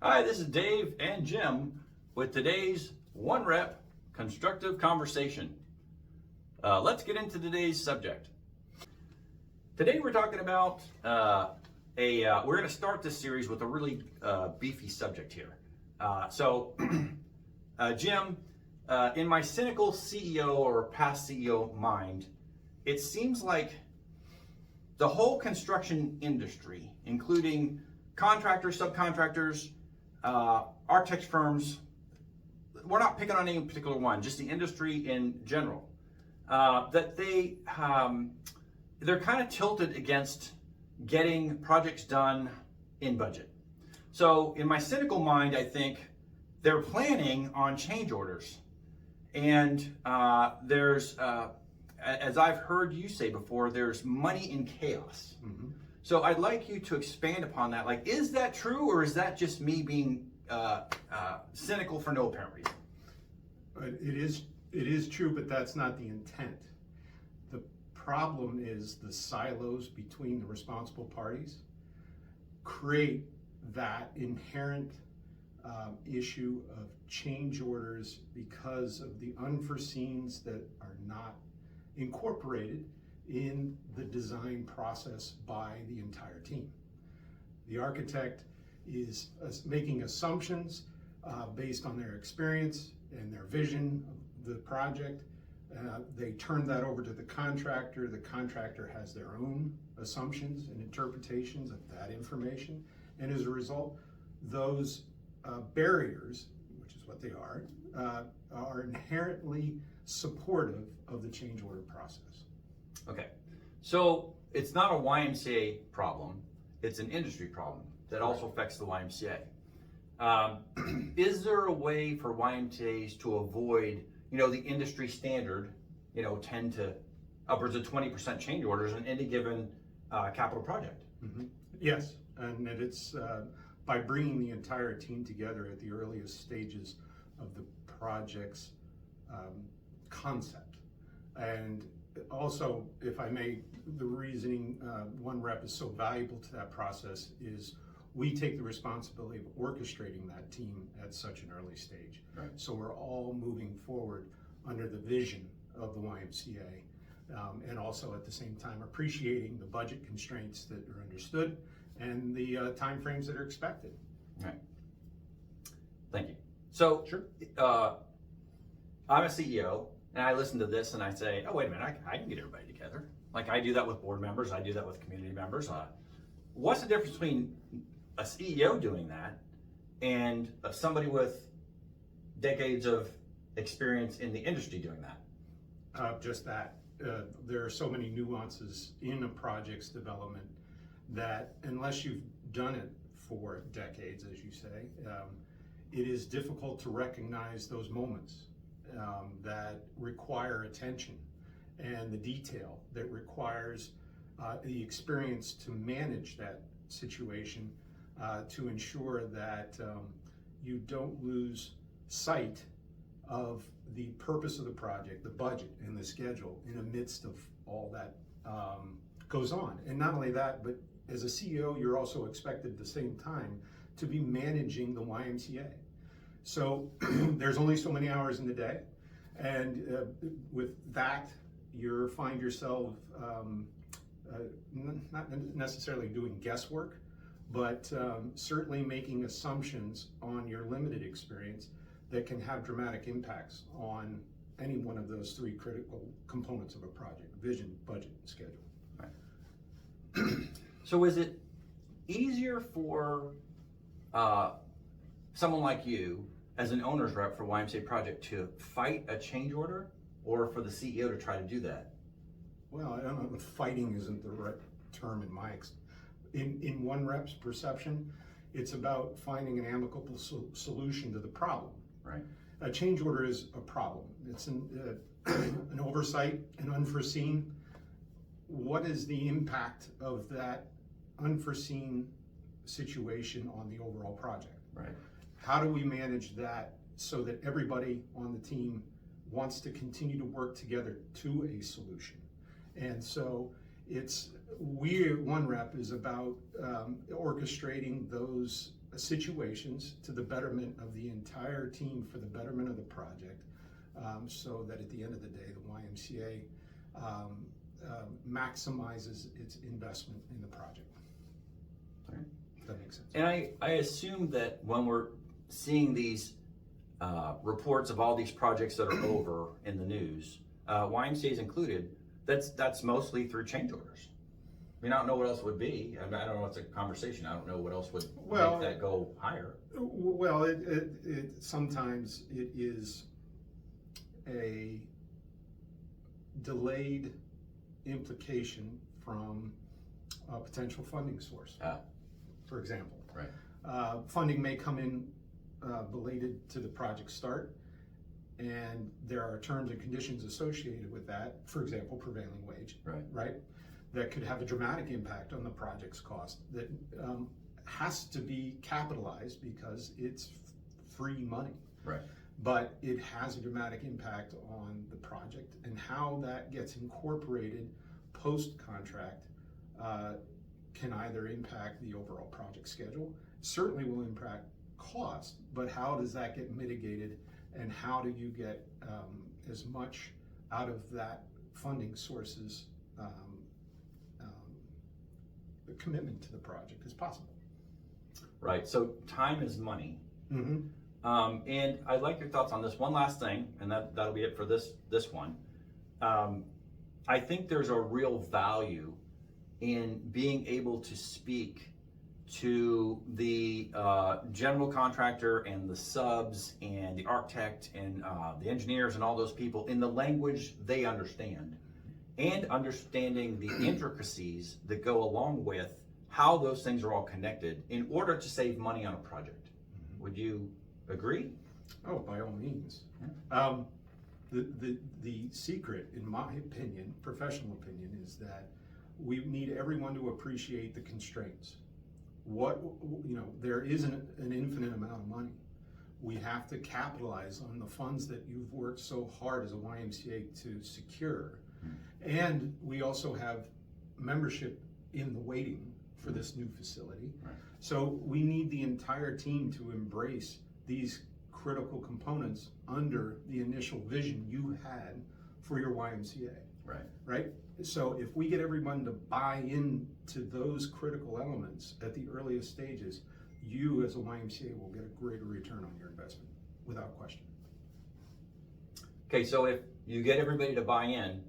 Hi, this is Dave and Jim with today's One Rep Constructive Conversation. Let's get into today's subject. Today we're talking about we're going to start this series with a really beefy subject here. Jim, in my cynical CEO or past CEO mind, it seems like the whole construction industry, including contractors, subcontractors, architect firms, we're not picking on any particular one, just the industry in general, that they're kind of tilted against getting projects done in budget. So in my cynical mind, I think they're planning on change orders. And there's, as I've heard you say before, there's money in chaos. Mm-hmm. So I'd like you to expand upon that. Like, is that true, or is that just me being cynical for no apparent reason? It is true, but that's not the intent. The problem is the silos between the responsible parties create that inherent issue of change orders because of the unforeseens that are not incorporated in the design process by the entire team. The architect is making assumptions based on their experience and their vision of the project. They turn that over to the contractor. The contractor has their own assumptions and interpretations of that information. And as a result, those barriers, which is what they are inherently supportive of the change order process. Okay, so it's not a YMCA problem, it's an industry problem that also affects the YMCA. Is there a way for YMCAs to avoid, the industry standard, 10 to upwards of 20% change orders in any given capital project? Mm-hmm. Yes, and it's by bringing the entire team together at the earliest stages of the project's concept. And also, if I may, the reasoning One Rep is so valuable to that process is we take the responsibility of orchestrating that team at such an early stage. Right. So we're all moving forward under the vision of the YMCA, and also at the same time appreciating the budget constraints that are understood and the timeframes that are expected. Right. Thank you. So, sure. I'm a CEO, and I listen to this and I say, oh, wait a minute, I can get everybody together. Like, I do that with board members, I do that with community members. What's the difference between a CEO doing that and somebody with decades of experience in the industry doing that? Just that. There are so many nuances in a project's development that unless you've done it for decades, as you say, it is difficult to recognize those moments that require attention and the detail that requires the experience to manage that situation to ensure that you don't lose sight of the purpose of the project, the budget, and the schedule in the midst of all that goes on. And not only that, but as a CEO, you're also expected at the same time to be managing the YMCA. So there's only so many hours in the day, and with that, you find yourself not necessarily doing guesswork, but certainly making assumptions on your limited experience that can have dramatic impacts on any one of those three critical components of a project: vision, budget, and schedule. Right. So is it easier for someone like you, as an owner's rep for YMCA project, to fight a change order, or for the CEO to try to do that? Well, I don't know if fighting isn't the right term in One Rep's perception. It's about finding an amicable solution to the problem. Right. A change order is a problem. It's an oversight, an unforeseen. What is the impact of that unforeseen situation on the overall project? Right. How do we manage that so that everybody on the team wants to continue to work together to a solution? And so One Rep is about orchestrating those situations to the betterment of the entire team for the betterment of the project, so that at the end of the day, the YMCA maximizes its investment in the project. Right. If that makes sense. And I assume that when we're seeing these reports of all these projects that are over in the news, YMCA is included, that's mostly through change orders. I mean, I don't know what else would be. I don't know, it's a conversation. I don't know what else would make that go higher. Well, it sometimes it is a delayed implication from a potential funding source. For example, right. Funding may come in belated to the project start, and there are terms and conditions associated with that. For example, prevailing wage. Right. That could have a dramatic impact on the project's cost that has to be capitalized because it's free money. Right. But it has a dramatic impact on the project, and how that gets incorporated post-contract can either impact the overall project schedule, certainly will impact cost, but how does that get mitigated, and how do you get as much out of that funding source's commitment to the project as possible. Right, so time is money. Mm-hmm. And I'd like your thoughts on this one last thing, and that'll be it for this one. I think there's a real value in being able to speak to the general contractor and the subs and the architect and the engineers and all those people in the language they understand, and understanding the intricacies that go along with how those things are all connected in order to save money on a project. Mm-hmm. Would you agree? Oh, by all means. Yeah. The secret, in my opinion, professional opinion, is that we need everyone to appreciate the constraints. There isn't an infinite amount of money. We have to capitalize on the funds that you've worked so hard as a YMCA to secure. Mm-hmm. And we also have membership in the waiting for this new facility. Right. So we need the entire team to embrace these critical components under the initial vision you had for your YMCA. Right? So if we get everyone to buy into those critical elements at the earliest stages, you as a YMCA will get a greater return on your investment, without question. Okay, so if you get everybody to buy in,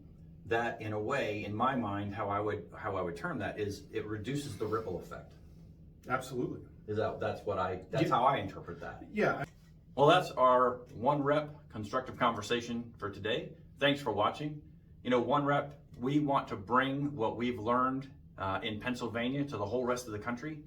that in a way, in my mind, how I would term that is it reduces the ripple effect. Absolutely. That's how I interpret that. Yeah. Well, that's our One Rep Constructive Conversation for today. Thanks for watching. One Rep, we want to bring what we've learned in Pennsylvania to the whole rest of the country.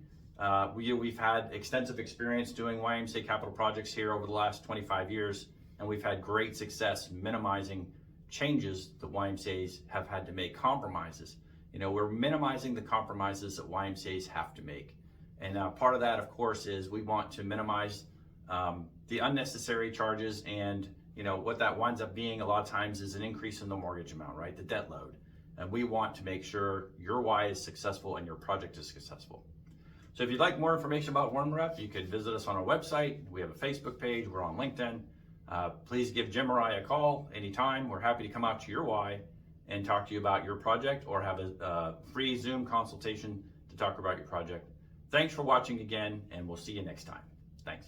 We've had extensive experience doing YMCA capital projects here over the last 25 years, and we've had great success minimizing changes that YMCAs have had to make, compromises. We're minimizing the compromises that YMCAs have to make. And part of that, of course, is we want to minimize the unnecessary charges, and what that winds up being a lot of times is an increase in the mortgage amount, right? The debt load. And we want to make sure your Y is successful and your project is successful. So if you'd like more information about One Rep, you could visit us on our website. We have a Facebook page. We're on LinkedIn. Please give Jim or I a call anytime. We're happy to come out to your Y and talk to you about your project, or have a free Zoom consultation to talk about your project. Thanks for watching again, and we'll see you next time. Thanks.